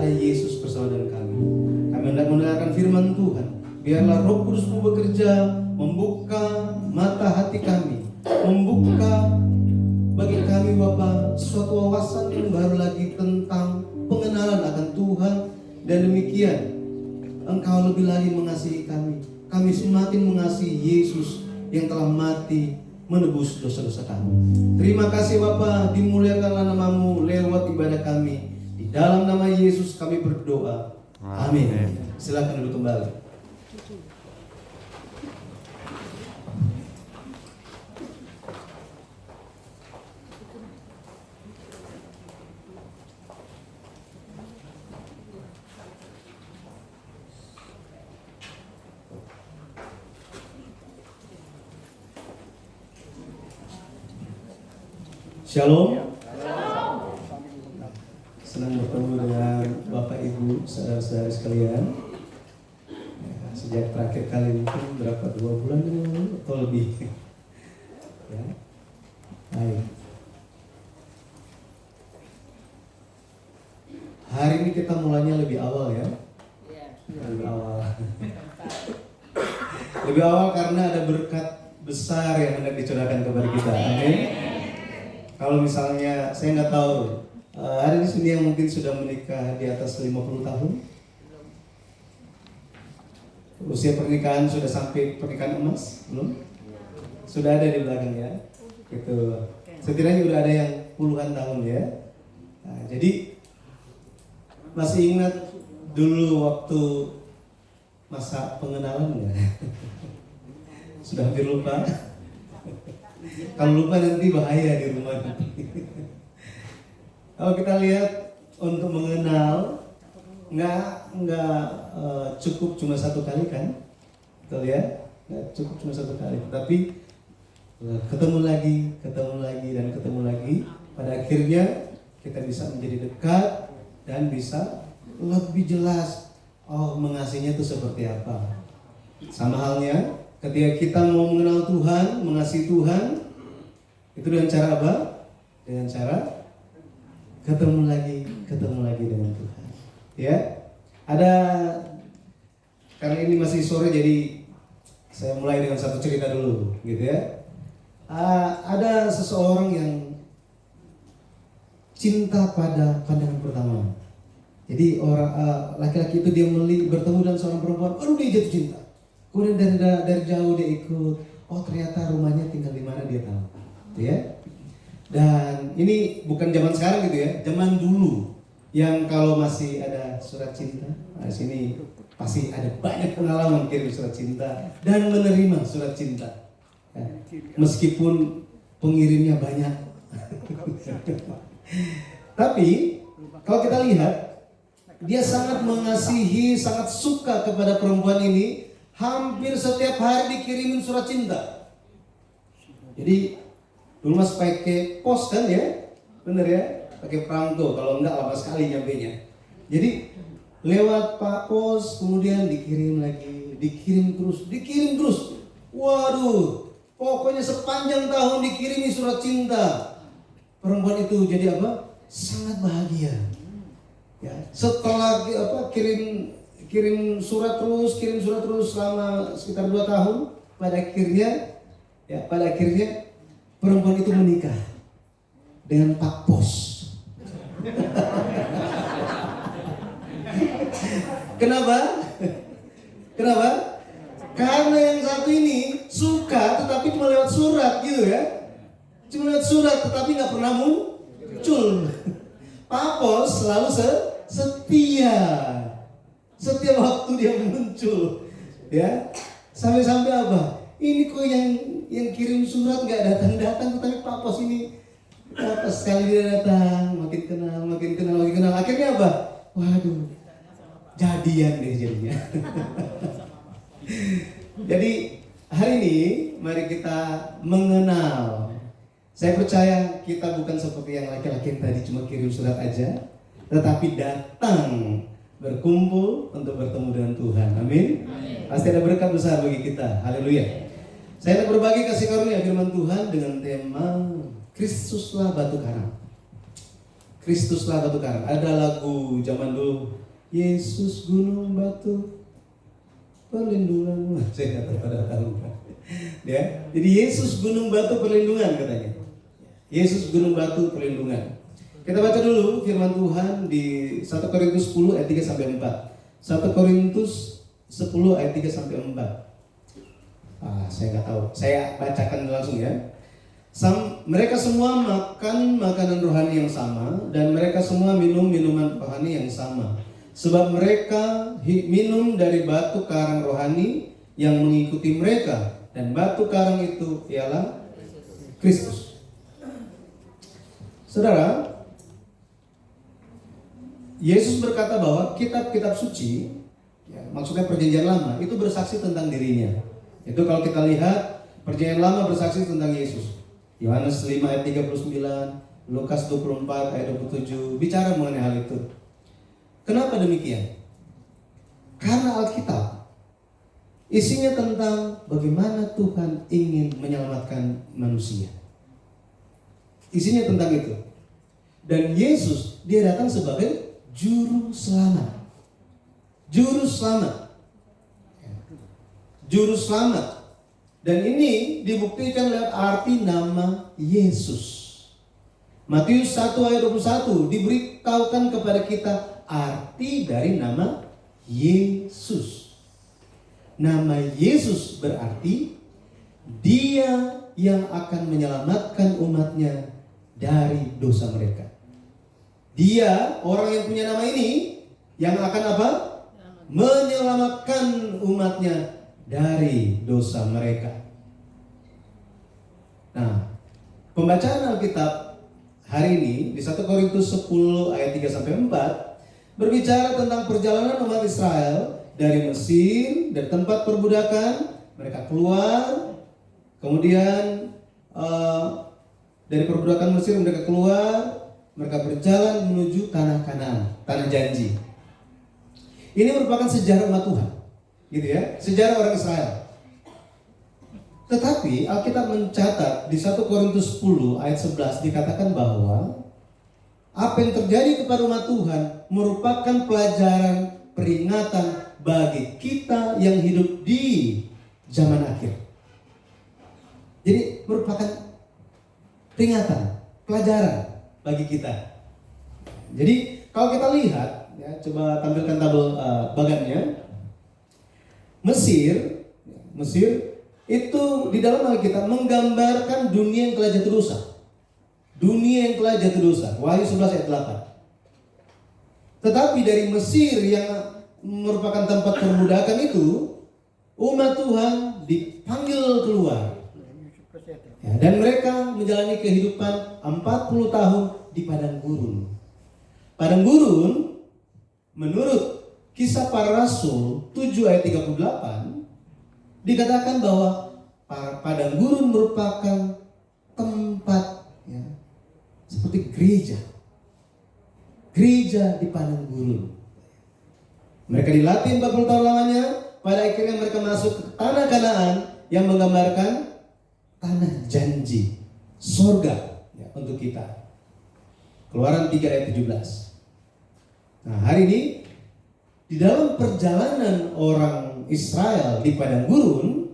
ada Yesus bersama dengan kami. Kami hendak mendengarkan firman Tuhan. Biarlah Roh Kudus-Mu bekerja, membuka mata hati kami, membuka bagi kami Bapa suatu wawasan yang baru lagi tentang pengenalan akan Tuhan. Dan demikian Engkau lebih lagi mengasihi kami. Kami semakin mengasihi Yesus yang telah mati menebus dosa-dosa kami. Terima kasih Bapa, dimuliakanlah nama-Mu lewat ibadah kami. Di dalam nama Yesus kami berdoa. Amin. Silakan duduk kembali. Shalom. Senang bertemu dengan Bapak Ibu, saudara-saudara sekalian. Sejak terakhir kali mungkin berapa, 2 bulan yang lalu atau lebih. Ya. Baik. Hari ini kita mulainya lebih awal ya. Lebih awal. Lebih awal karena ada berkat besar yang hendak dicurahkan kepada kita. Amin. Kalau misalnya, saya nggak tahu, ada di sini yang mungkin sudah menikah di atas 50 tahun. Usia pernikahan sudah sampai pernikahan emas? Belum? Sudah ada di belakang ya. Gitu. Setidaknya udah ada yang puluhan tahun ya. Nah, jadi masih ingat dulu waktu masa pengenalan ya? Sudah hampir lupa. Kalau lupa nanti bahaya di rumah nanti. Kalau kita lihat untuk mengenal nggak cukup cuma satu kali kan, betul ya? Nggak cukup cuma satu kali, tapi ketemu lagi dan ketemu lagi. Pada akhirnya kita bisa menjadi dekat dan bisa lebih jelas mengasihinya itu seperti apa. Sama halnya ketika kita mau mengenal Tuhan, mengasihi Tuhan, itu dengan cara apa? Dengan cara ketemu lagi dengan Tuhan. Ya, ada, karena ini masih sore jadi saya mulai dengan satu cerita dulu, gitu ya. Ada seseorang yang cinta pada pandangan pertama. Jadi orang laki-laki itu dia bertemu dengan seorang perempuan, dia jatuh cinta. Kemudian dari jauh dia ikut, ternyata rumahnya tinggal di mana dia tahu, gitu ya. Dan ini bukan zaman sekarang gitu ya, zaman dulu yang kalau masih ada surat cinta. Nah, sini pasti ada banyak pengalaman kirim surat cinta dan menerima surat cinta, ya, meskipun pengirimnya banyak. Tapi kalau kita lihat, dia sangat mengasihi, sangat suka kepada perempuan ini. Hampir setiap hari dikirimin surat cinta. Jadi dulu mas pakai pos kan ya, bener ya, pakai perangko. Kalau enggak lama sekali nyampenya. Jadi lewat pak pos, kemudian dikirim lagi, dikirim terus. Waduh, pokoknya sepanjang tahun dikirimi surat cinta. Perempuan itu jadi apa? Sangat bahagia. Ya, setelah kirim surat terus selama sekitar 2 tahun, pada akhirnya perempuan itu menikah dengan Pak Pos. Kenapa? Karena yang satu ini suka tetapi cuma lewat surat gitu ya. Cuma lewat surat tetapi nggak pernah muncul. Pak Pos selalu setia. Setiap waktu dia muncul, ya, sampai apa? Ini kok yang kirim surat nggak datang, tapi Pak Pos ini apa sekali dia datang, makin kenal. Akhirnya apa? Waduh, jadian deh jadinya. Jadi hari ini mari kita mengenal. Saya percaya kita bukan seperti yang laki-laki yang tadi cuma kirim surat aja, tetapi datang berkumpul untuk bertemu dengan Tuhan. Amin. Pasti ada berkat besar bagi kita. Haleluya. Saya akan berbagi kasih karunia firman Tuhan dengan tema Kristuslah batu karang. Kristuslah batu karang. Ada lagu zaman dulu, Yesus gunung batu perlindungan. Saya nggak tahu ya. Jadi Yesus gunung batu perlindungan katanya. Yesus gunung batu perlindungan. Kita baca dulu firman Tuhan di 1 Korintus 10 ayat 3 sampai 4. 1 Korintus 10 ayat 3 sampai 4. Saya nggak tahu. Saya bacakan langsung ya. Mereka semua makan makanan rohani yang sama, dan mereka semua minum minuman rohani yang sama. Sebab mereka minum dari batu karang rohani yang mengikuti mereka, dan batu karang itu ialah Kristus. Saudara, Yesus berkata bahwa kitab-kitab suci, ya, maksudnya perjanjian lama, itu bersaksi tentang dirinya. Itu kalau kita lihat, perjanjian lama bersaksi tentang Yesus. Yohanes 5 ayat 39, Lukas 24 ayat 27 bicara mengenai hal itu. Kenapa demikian? Karena Alkitab isinya tentang bagaimana Tuhan ingin menyelamatkan manusia. Isinya tentang itu. Dan Yesus, dia datang sebagai juru selamat. Juru selamat. Juru selamat. Dan ini dibuktikan lewat arti nama Yesus. Matius 1 ayat 21 diberitahukan kepada kita arti dari nama Yesus. Nama Yesus berarti Dia yang akan menyelamatkan umatnya dari dosa mereka. Dia, orang yang punya nama ini, yang akan apa? Menyelamatkan umatnya dari dosa mereka. Nah, pembacaan Alkitab hari ini di 1 Korintus 10 ayat 3 sampai 4 berbicara tentang perjalanan umat Israel dari Mesir, dari tempat perbudakan, mereka keluar, kemudian dari perbudakan Mesir mereka keluar, mereka berjalan menuju tanah Kanaan, tanah janji. Ini merupakan sejarah umat Tuhan. Gitu ya, sejarah orang Israel. Tetapi Alkitab mencatat di 1 Korintus 10 ayat 11 dikatakan bahwa apa yang terjadi kepada umat Tuhan merupakan pelajaran peringatan bagi kita yang hidup di zaman akhir. Jadi merupakan peringatan, pelajaran bagi kita. Jadi kalau kita lihat, ya, coba tampilkan tabel bagannya. Mesir itu di dalam Alkitab menggambarkan dunia yang telah jatuh dosa. Dunia yang telah jatuh dosa. Wahyu 11 ayat 8. Tetapi dari Mesir yang merupakan tempat perbudakan itu, umat Tuhan dipanggil keluar. Ya, dan mereka menjalani kehidupan 40 tahun di padang gurun. Padang gurun menurut Kisah Para Rasul 7 ayat 38 dikatakan bahwa padang gurun merupakan tempat, ya, seperti gereja di padang gurun. Mereka dilatih 40 tahun lamanya, pada akhirnya mereka masuk ke tanah Kanaan yang menggambarkan tanah janji, sorga, ya, untuk kita. Keluaran 3 ayat 17. Nah, hari ini di dalam perjalanan orang Israel di padang gurun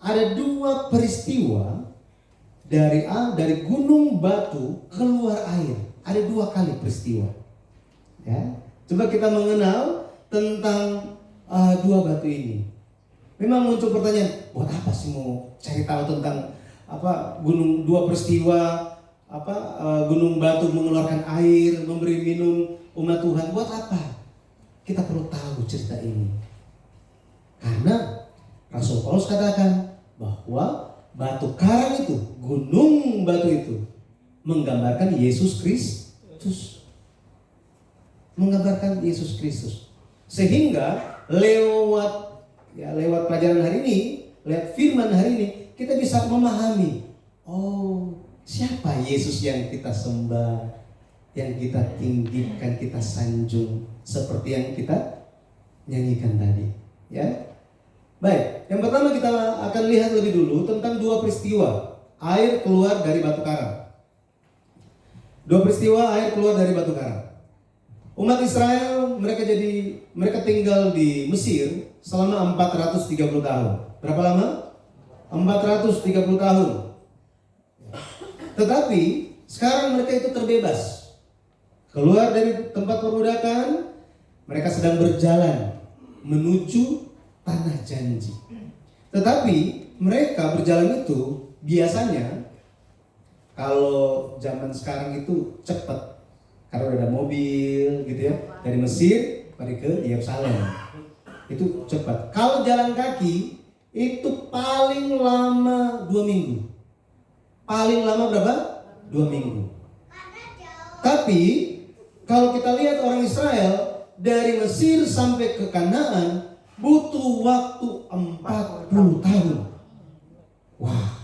ada dua peristiwa dari gunung batu keluar air. Ada dua kali peristiwa. Ya, coba kita mengenal tentang dua batu ini. Memang muncul pertanyaan, buat apa sih mau cari tahu tentang dua peristiwa gunung batu mengeluarkan air, memberi minum umat Tuhan, buat apa? Kita perlu tahu cerita ini. Karena Rasul Paulus katakan bahwa batu karang itu, gunung batu itu menggambarkan Yesus Kristus. Menggambarkan Yesus Kristus. Sehingga lewat pelajaran hari ini, lewat firman hari ini, kita bisa memahami, siapa Yesus yang kita sembah, yang kita tinggikan, kita sanjung, seperti yang kita nyanyikan tadi, ya. Baik, yang pertama kita akan lihat lebih dulu tentang dua peristiwa air keluar dari batu karang. Dua peristiwa air keluar dari batu karang. Umat Israel mereka tinggal di Mesir selama 430 tahun. Berapa lama? 430 tahun. Tetapi sekarang mereka itu terbebas. Keluar dari tempat perbudakan, mereka sedang berjalan menuju tanah janji. Tetapi mereka berjalan itu biasanya kalau zaman sekarang itu cepat. Karena udah ada mobil gitu ya, dari Mesir pergi ke Yerusalem. Itu cepat. Kalau jalan kaki itu paling lama 2 minggu. Paling lama berapa? 2 minggu. Tapi kalau kita lihat orang Israel dari Mesir sampai ke Kanaan butuh waktu 40 tahun. Wah.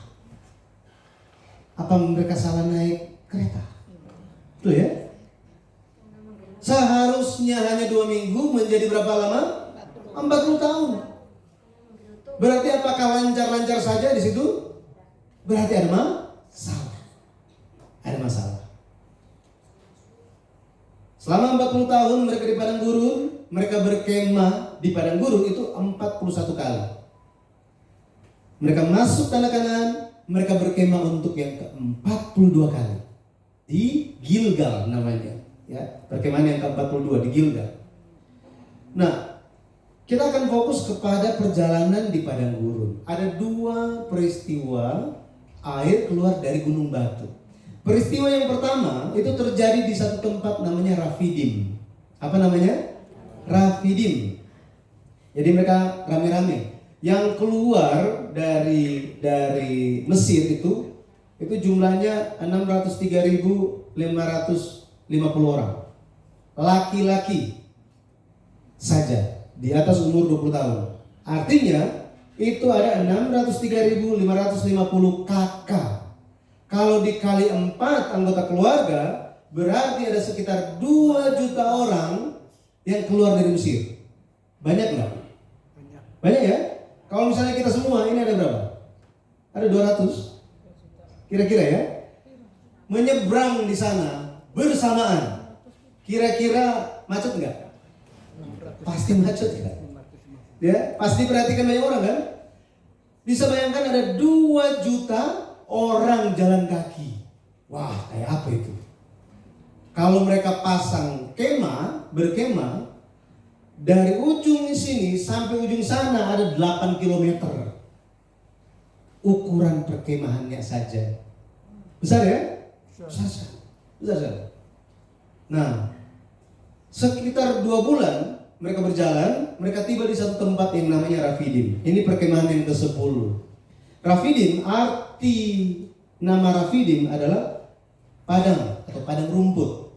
Apa mereka salah naik kereta? Betul ya? Seharusnya hanya 2 minggu menjadi berapa lama? 40 tahun. Berarti apakah lancar-lancar saja di situ? Berarti ada masalah. Ada masalah. Selama 40 tahun mereka di padang gurun, mereka berkemah di padang gurun itu 41 kali. Mereka masuk tanah Kanaan, mereka berkemah untuk yang ke-42 kali. Di Gilgal namanya. Ya, perkemahan yang ke-42 di Gilgal. Nah, kita akan fokus kepada perjalanan di padang gurun. Ada 2 peristiwa air keluar dari gunung batu. Peristiwa yang pertama itu terjadi di satu tempat namanya Rafidim. Apa namanya? Rafidim. Jadi mereka rame-rame. Yang keluar dari Mesir itu jumlahnya 603.550 orang. Laki-laki saja di atas umur 20 tahun. Artinya itu ada 603.550 kakak. Kalau dikali 4 anggota keluarga, berarti ada sekitar 2 juta orang yang keluar dari Mesir. Banyak nggak? Banyak ya? Kalau misalnya kita semua, ini ada berapa? Ada 200? Kira-kira ya? Menyeberang di sana bersamaan. Kira-kira macet nggak? Pasti macet kan? Ya, pasti perhatikan banyak orang kan? Bisa bayangkan ada 2 juta orang jalan kaki. Wah, kayak apa itu? Kalau mereka pasang berkemah dari ujung sini sampai ujung sana ada 8 km. Ukuran perkemahannya saja. Besar ya? Besar. Nah, sekitar 2 bulan mereka berjalan, mereka tiba di satu tempat yang namanya Rafidim. Ini perkemahan yang ke-10. Rafidim, arti nama Rafidim adalah padang atau padang rumput.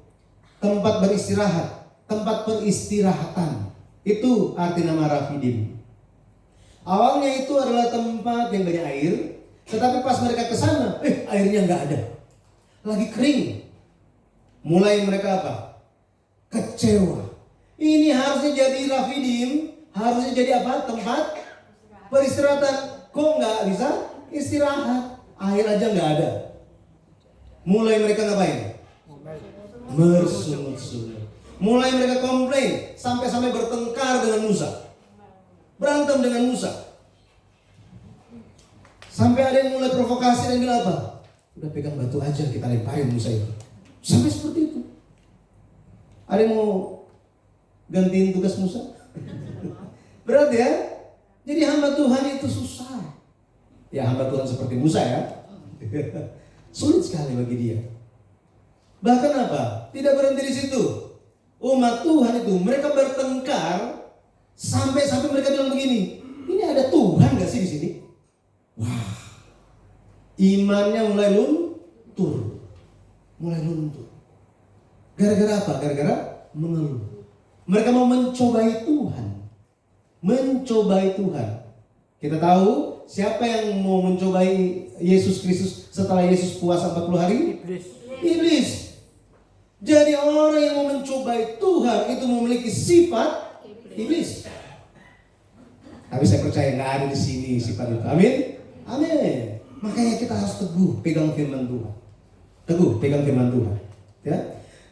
Tempat beristirahat, tempat peristirahatan. Itu arti nama Rafidim. Awalnya itu adalah tempat yang banyak air, tetapi pas mereka ke sana, airnya nggak ada. Lagi kering. Mulai mereka apa? Kecewa. Ini harusnya jadi Rafidim, harusnya jadi apa? Tempat peristirahatan. Kok nggak bisa istirahat? Air aja nggak ada. Mulai mereka ngapain? Bersungut-sungut. Mulai mereka komplain, sampai-sampai bertengkar dengan Musa. Berantem dengan Musa. Sampai ada yang mulai provokasi dan bilang apa? Udah pegang batu aja, kita lemparin Musa itu. Sampai seperti itu. Ada yang mau gantiin tugas Musa? Berat ya? Jadi hamba Tuhan itu susah. Ya, hamba Tuhan seperti Musa ya. Sulit sekali bagi dia. Bahkan apa? Tidak berhenti di situ. Umat Tuhan itu mereka bertengkar sampai mereka bilang begini, ini ada Tuhan gak sih di sini? Wah, imannya mulai luntur. Gara-gara apa? Gara-gara mengeluh. Mereka mau mencobai Tuhan. Kita tahu siapa yang mau mencobai Yesus Kristus setelah Yesus puasa 40 hari? Iblis. Jadi orang yang mau mencobai Tuhan itu memiliki sifat iblis. Tapi saya percaya nggak ada di sini sifat itu. Amin. Makanya kita harus teguh pegang firman Tuhan. Ya.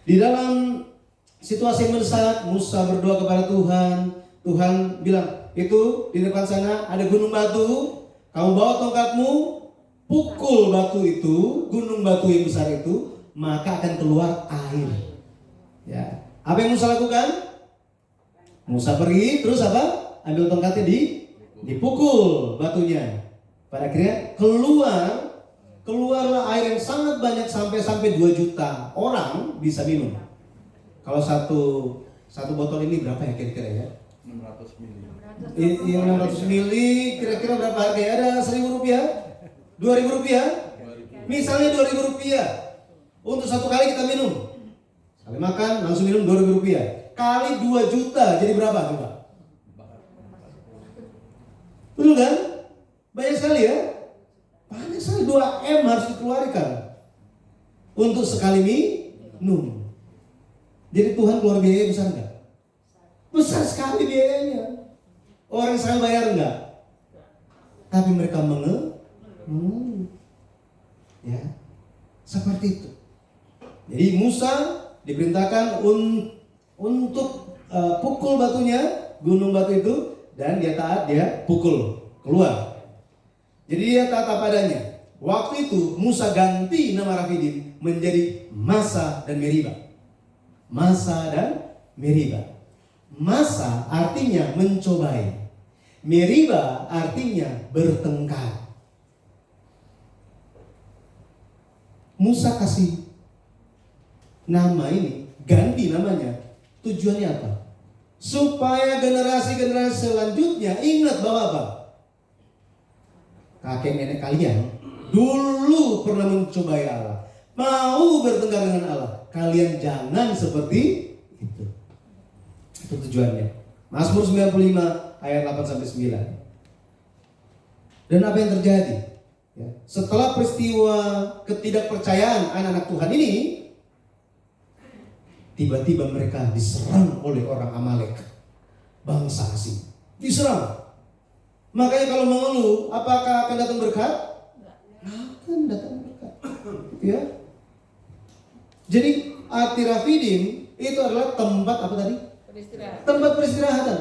Di dalam situasi yang mendesak, Musa berdoa kepada Tuhan. Tuhan bilang, itu di depan sana ada gunung batu. Kamu bawa tongkatmu, pukul batu itu, gunung batu yang besar itu, maka akan keluar air. Ya. Apa yang Musa lakukan? Musa pergi, terus apa? Ambil tongkatnya dipukul batunya. Pada akhirnya keluarlah air yang sangat banyak sampai 2 juta orang bisa minum. Kalau satu botol ini berapa ya kira-kira ya? 600 mili. Yang 600 mili kira-kira berapa harganya? Ada 1.000 rupiah? 2.000 rupiah? Misalnya 2.000 rupiah untuk satu kali kita minum. Sekali makan langsung minum 2.000 rupiah. Kali 2 juta jadi berapa coba? Betul kan? Banyak sekali ya? Banyak sekali, 2 M harus dikeluarkan untuk sekali minum. Jadi Tuhan keluar biaya besar enggak? Besar sekali biayanya. Orang Israel bayar enggak? Tapi mereka ya, seperti itu. Jadi Musa diperintahkan untuk pukul batunya, gunung batu itu, dan dia taat, dia pukul keluar. Jadi dia taat apa adanya. Waktu itu Musa ganti nama Rafidim menjadi Masa dan Meriba. Masa dan Meriba. Masa artinya mencobai. Meriba artinya bertengkar. Musa kasih nama ini, ganti namanya. Tujuannya apa? Supaya generasi-generasi selanjutnya ingat bahwa apa? Kakek nenek kalian dulu pernah mencobai Allah, mau bertengkar dengan Allah. Kalian jangan seperti itu. Itu tujuannya. Mazmur 95 ayat 8-9. Dan apa yang terjadi? Ya, setelah peristiwa ketidakpercayaan anak-anak Tuhan ini, tiba-tiba mereka diserang oleh orang Amalek, bangsa asing. Diserang. Makanya kalau mengeluh, apakah akan datang berkat? Akan datang berkat. Ya. Jadi arti Rafidim itu adalah tempat apa tadi? Tempat peristirahatan.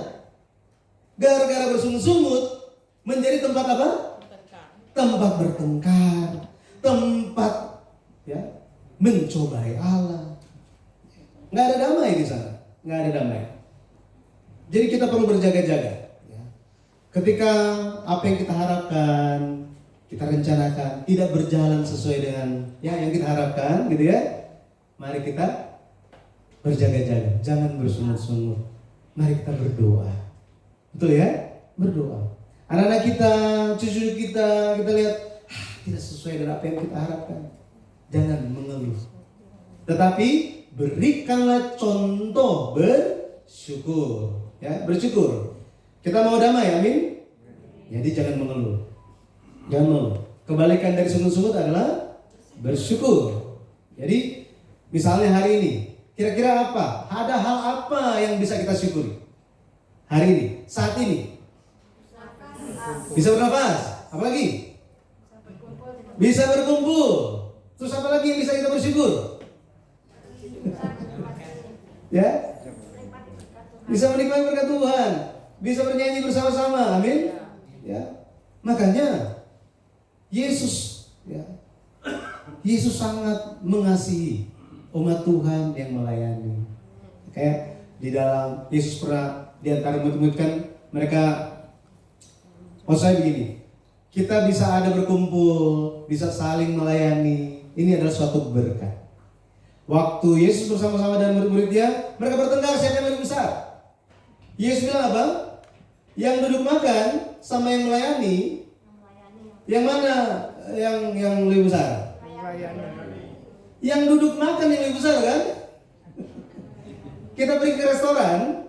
Gara-gara bersungut-sungut menjadi tempat apa? Tempat bertengkar, tempat ya mencobai Allah. Nggak ada damai di sana, nggak ada damai. Jadi kita perlu berjaga-jaga. Ketika apa yang kita harapkan, kita rencanakan tidak berjalan sesuai dengan yang kita harapkan, gitu ya. Mari kita berjaga-jaga, jangan bersungut-sungut. Mari kita berdoa. Betul ya? Berdoa. Anak-anak kita, cucu kita lihat tidak sesuai dengan apa yang kita harapkan. Jangan mengeluh. Tetapi berikanlah contoh bersyukur, ya, bersyukur. Kita mau damai, amin. Jadi jangan mengeluh. Jangan mengeluh. Kebalikan dari sungut-sungut adalah bersyukur. Jadi misalnya hari ini, kira-kira apa? Ada hal apa yang bisa kita syukuri? Hari ini, saat ini. Bisa bernafas, apa lagi? Bisa berkumpul. Terus apa lagi yang bisa kita bersyukur? Ya? Bisa menikmati berkat Tuhan. Bisa bernyanyi bersama-sama, amin. Ya, makanya Yesus, ya, Yesus sangat mengasihi umat Tuhan yang melayani. Kayak di dalam Yesus pernah di antara murid-murid kan mereka, saya begini, kita bisa ada berkumpul, bisa saling melayani. Ini adalah suatu berkat. Waktu Yesus bersama-sama dengan murid-muridnya, mereka bertengkar siapa yang lebih besar. Yesus bilang apa? Yang duduk makan sama yang melayani, yang mana yang lebih besar? Yang duduk makan yang lebih besar kan? Kita pergi ke restoran,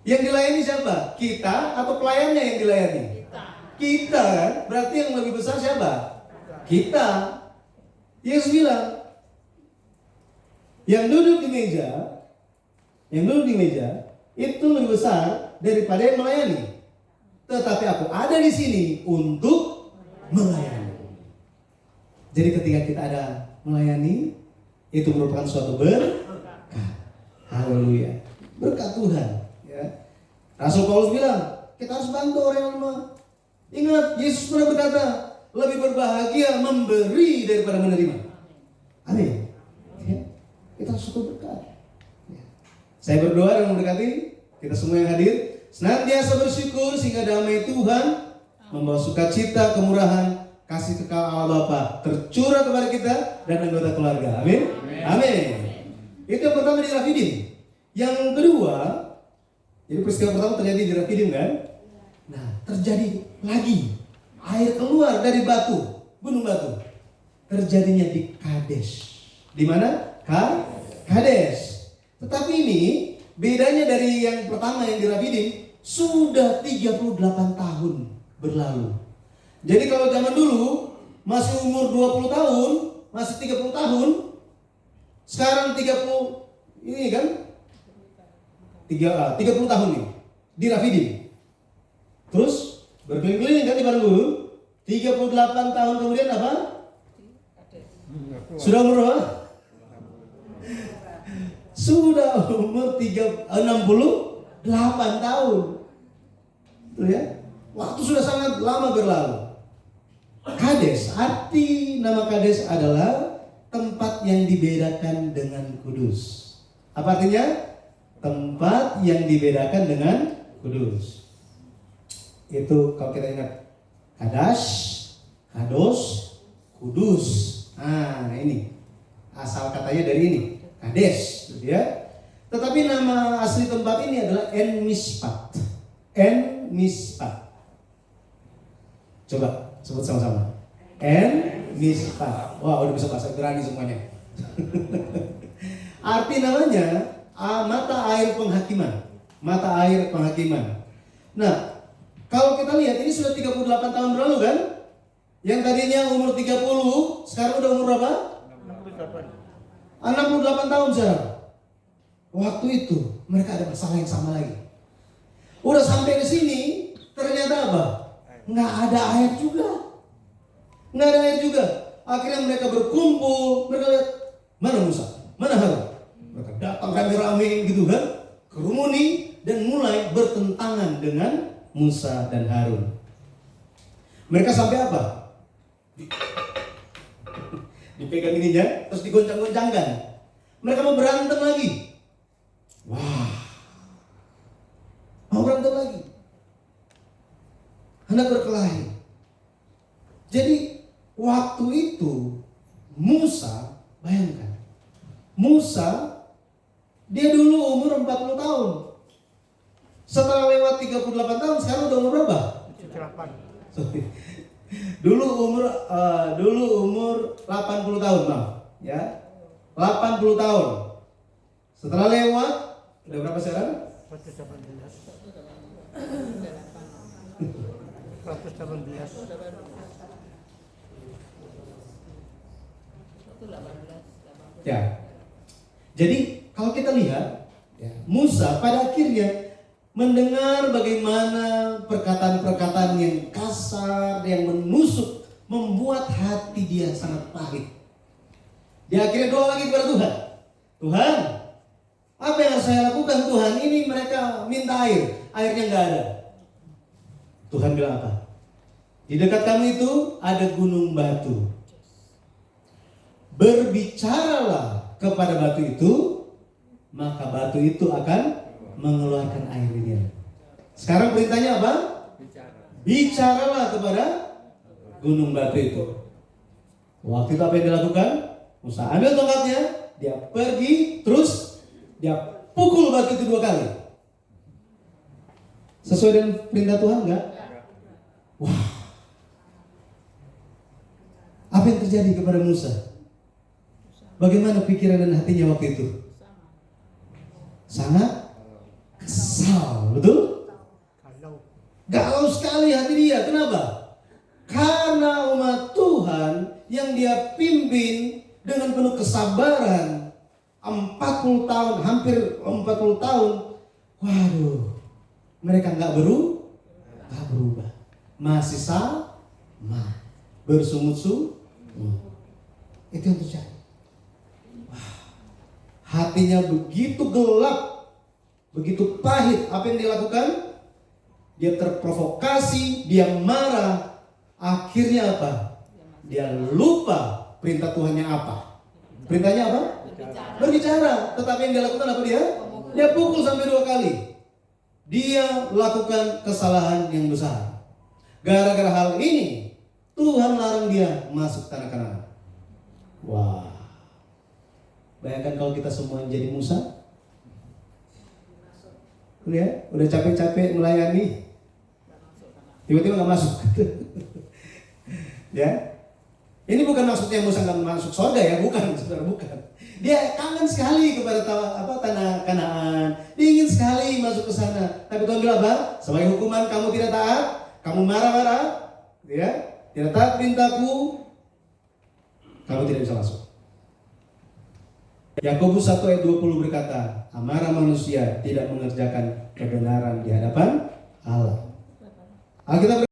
yang dilayani siapa? Kita atau pelayannya yang dilayani? Kita kan? Berarti yang lebih besar siapa? Kita. Yesus bilang, yang duduk di meja itu lebih besar daripada yang melayani. Tetapi aku ada di sini untuk melayani. Jadi ketika kita ada melayani, Itu merupakan suatu berkat. Haleluya. Berkat Tuhan. Ya. Rasul Paulus bilang, kita harus bantu orang yang lemah. Ingat, Yesus pernah berkata, lebih berbahagia memberi daripada menerima. Amin. Ya. Kita harus suatu berkat. Ya. Saya berdoa dan memberkati kita semua yang hadir, senantiasa bersyukur sehingga damai Tuhan membawa sukacita, kemurahan, kasih kekal Allah Bapa tercurah kepada kita dan anggota keluarga. Amin. Amin. Itu yang pertama di Rafidim. Yang kedua, jadi peristiwa pertama terjadi di Rafidim kan? Nah, terjadi lagi air keluar dari batu, gunung batu. Terjadinya di Kades. Di mana? Kades. Tetapi ini bedanya dari yang pertama yang di Rafidim, sudah 38 tahun berlalu. Jadi kalau zaman dulu masih umur 20 tahun, masih 30 tahun, sekarang 30 ini kan 30 tahun nih di Rafidim. Terus berkeliling-keliling kan di padang gurun. 38 tahun kemudian apa? Sudah umur berapa? Sudah umur 68 tahun. Tuh ya. Waktu sudah sangat lama berlalu. Kades, arti nama Kades adalah tempat yang dibedakan dengan kudus. Apa artinya? Tempat yang dibedakan dengan kudus. Itu kalau kita ingat Kadash, Kados, Kudus. Nah ini asal katanya dari ini Kades, gitu ya. Tetapi nama asli tempat ini adalah En Mispat. En Mispat. Coba sebut sama-sama. En Mispat. Wah, udah bisa bahasa Ibrani semuanya. Arti namanya mata air penghakiman. Mata air penghakiman. Nah, kalau kita lihat ini sudah 38 tahun berlalu kan? Yang tadinya umur 30, sekarang udah umur berapa? 68 tahun sekarang. Waktu itu mereka ada masalah yang sama lagi. Udah sampai ke sini, ternyata apa? Nggak ada air juga. Nggak ada air juga. Akhirnya mereka berkumpul, mereka lihat, mana Musa? Mana Harun? Mereka datang rame-rame gitu kan, kerumuni dan mulai bertentangan dengan Musa dan Harun. Mereka sampai apa? Dipegang ininya, terus digoncang-goncangkan. Mereka mau berantem lagi. Wah, mau berantem lagi. Hendak berkelahi. Jadi waktu itu Musa, bayangkan, Musa dia dulu umur 40 tahun. Setelah lewat 38 tahun, sekarang udah umur berapa? 78. Dulu umur 80 tahun, maaf, ya. 80 tahun. Setelah lewat udah berapa sekarang? 118. Ya. Jadi kalau kita lihat, ya, Musa pada akhirnya mendengar bagaimana perkataan-perkataan yang kasar, yang menusuk, membuat hati dia sangat pahit. Dia akhirnya doa lagi kepada Tuhan. Tuhan, apa yang harus saya lakukan Tuhan? Ini mereka minta air, airnya nggak ada. Tuhan bilang apa? Di dekat kamu itu ada gunung batu. Berbicaralah kepada batu itu, maka batu itu akan mengeluarkan airnya. Sekarang perintahnya apa? Bicaralah kepada gunung batu itu. Waktu itu apa yang dilakukan? Musa ambil tongkatnya, dia pergi, terus dia pukul batu itu 2 kali. Sesuai dengan perintah Tuhan enggak? Wah. Apa yang terjadi kepada Musa? Bagaimana pikiran dan hatinya waktu itu? Sangat kesal, betul? Galau sekali hati dia. Kenapa? Karena umat Tuhan yang dia pimpin dengan penuh kesabaran 40 tahun, hampir 40 tahun. Waduh, mereka nggak berubah. Masih sama, bersungut-sungut. Itu yang terjadi. Wah. Hatinya begitu gelap, begitu pahit. Apa yang dia lakukan? Dia terprovokasi, dia marah. Akhirnya apa? Dia lupa perintah Tuhannya apa. Perintahnya apa? Berbicara. Tetapi yang dia lakukan apa dia? Dia pukul sampai 2 kali. Dia lakukan kesalahan yang besar. Gara-gara hal ini, Tuhan larang dia masuk tanah Kanaan. Wah. Bayangkan kalau kita semua jadi Musa. Udah capek-capek melayani, tiba-tiba nggak masuk. Ya, ini bukan maksudnya Musa nggak masuk surga ya, bukan, saudara, bukan. Dia kangen sekali kepada tanah Kanaan, dia ingin sekali masuk ke sana. Tapi Tuhan bilang apa? Sebagai hukuman kamu tidak taat, kamu marah-marah, ya, tidak taat perintahku, kamu tidak bisa masuk. Yakobus 1 ayat 20 berkata, amarah manusia tidak mengerjakan kebenaran di hadapan Allah. Alkitab